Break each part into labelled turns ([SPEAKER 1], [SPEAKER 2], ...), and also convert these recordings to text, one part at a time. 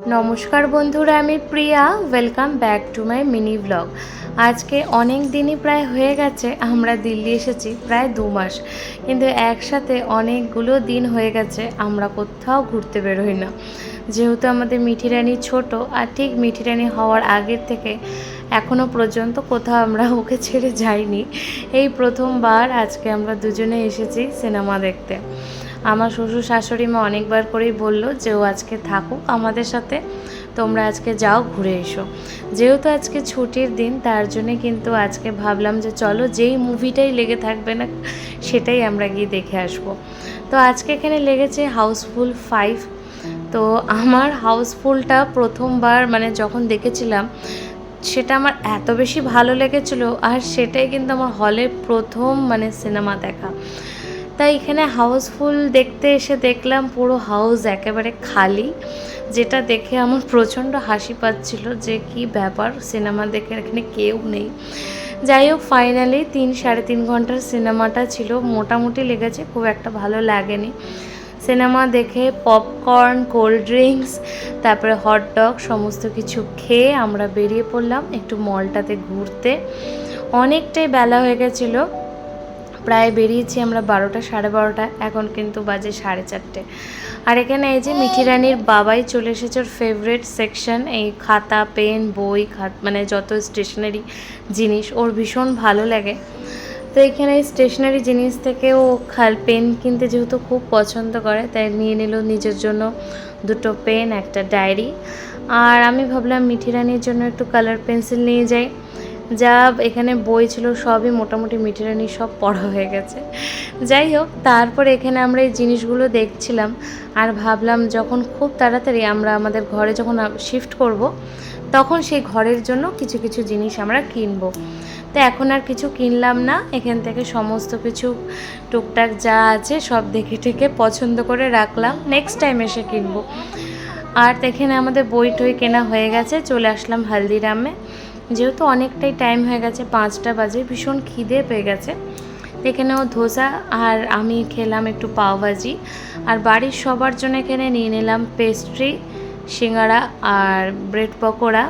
[SPEAKER 1] नमस्कार बंधुरा आमी Priya welcome back to my mini blog. आज के अनेक दिन प्राय हो गेछे आमरा दिल्ली एसेछि प्राय 2 मास, किन्तु एकसाथे अनेकगुलो दिन हो गेछे आमरा कोथाओ घुरते बेरोई ना। जेहेतु आमादेर मिठी रानी छोटो और ठीक मिठी रानी हওয়ার आगेर थेके एखोनो पर्यन्त कोथाओ आमरा ओके छेड़े जाइनी। एई प्रथमबार आजके आमरा दुजोने एसेछि सिनेमा देखते। আমার শ্বশুর শাশুড়ি মা অনেকবার করেই বললো যে ও আজকে থাকুক আমাদের সাথে, তোমরা আজকে যাও ঘুরে এসো। যেহেতু আজকে ছুটির দিন তার জন্য কিন্তু আজকে ভাবলাম যে চলো যেই মুভিটাই লেগে থাকবে না সেটাই আমরা গিয়ে দেখে আসব। তো আজকে এখানে লেগেছে হাউসফুল 5। তো আমার হাউসফুলটা প্রথমবার মানে যখন দেখেছিলাম সেটা আমার এত বেশি ভালো লেগেছিলো, আর সেটাই কিন্তু আমার হলে প্রথম মানে সিনেমা দেখা। তাই এখানে হাউসফুল দেখতে এসে দেখলাম পুরো হাউস একেবারে খালি, যেটা দেখে আমার প্রচণ্ড হাসি পাচ্ছিল যে কি ব্যাপার, সিনেমা দেখে এখানে কেউ নেই। যাই হোক ফাইনালি 3-3.5 ঘন্টার সিনেমাটা ছিল, মোটামুটি লেগেছে, খুব একটা ভালো লাগেনি। সিনেমা দেখে পপকর্ন, কোল্ড ড্রিঙ্কস, তারপরে হটডগ সমস্ত কিছু খেয়ে আমরা বেরিয়ে পড়লাম একটু মলটাতে ঘুরতে। অনেকটাই বেলা হয়ে গেছিলো, প্রায় বেরিয়েছি আমরা 12টা 12:30, এখন কিন্তু বাজে 4:30। আর এখানে এই যে মিঠি রানীর বাবাই চলে এসেছে, ওর ফেভারিট সেকশন এই খাতা পেন বই মানে যত স্টেশনারি জিনিস ওর ভীষণ ভালো লাগে। তো এখানে স্টেশনারি জিনিস থেকে ও পেন কিনতে যেহেতু খুব পছন্দ করে তাই নিয়ে নিল নিজের জন্য 2টো পেন, একটা ডায়েরি। আর আমি ভাবলাম মিঠি রানীর জন্য একটু কালার পেন্সিল নিয়ে যাই। যা এখানে বই ছিল সবই মোটামুটি মিঠি রানীর সব পড়া হয়ে গেছে। যাই হোক তারপর এখানে আমরা এই জিনিসগুলো দেখছিলাম আর ভাবলাম যখন খুব তাড়াতাড়ি আমরা আমাদের ঘরে যখন শিফট করব তখন সেই ঘরের জন্য কিছু কিছু জিনিস আমরা কিনবো। তো এখন আর কিছু কিনলাম না, এখান থেকে সমস্ত কিছু টুকটাক যা আছে সব দেখে ঠেকে পছন্দ করে রাখলাম, নেক্সট টাইম এসে কিনবো। আর এখানে আমাদের বই টই কেনা হয়ে গেছে, চলে আসলাম হালদিরামে। যেহেতু অনেকটাই টাইম হয়ে গেছে 5টা বাজে, ভীষণ খিদে পেয়ে গেছে। এখানেও ধোসা আর আমি খেলাম একটু পাওভাজি, আর বাড়ির সবার জন্য এখানে নিয়ে নিলাম পেস্ট্রি, সিঙ্গারা আর ব্রেড পকোড়া,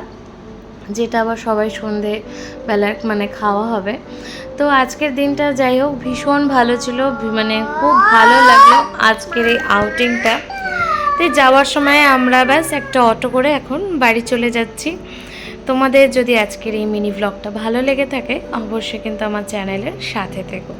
[SPEAKER 1] যেটা আবার সবাই সন্ধেবেলা মানে খাওয়া হবে। তো আজকের দিনটা যাই হোক ভীষণ ভালো ছিল, মানে খুব ভালো লাগলো আজকের এই আউটিংটা। তো যাওয়ার সময় আমরা ব্যাস একটা অটো করে এখন বাড়ি চলে যাচ্ছি। তোমাদের যদি আজকের এই মিনি ব্লগটা ভালো লেগে থাকে অবশ্যই কিন্তু আমার চ্যানেলের সাথে থেকো।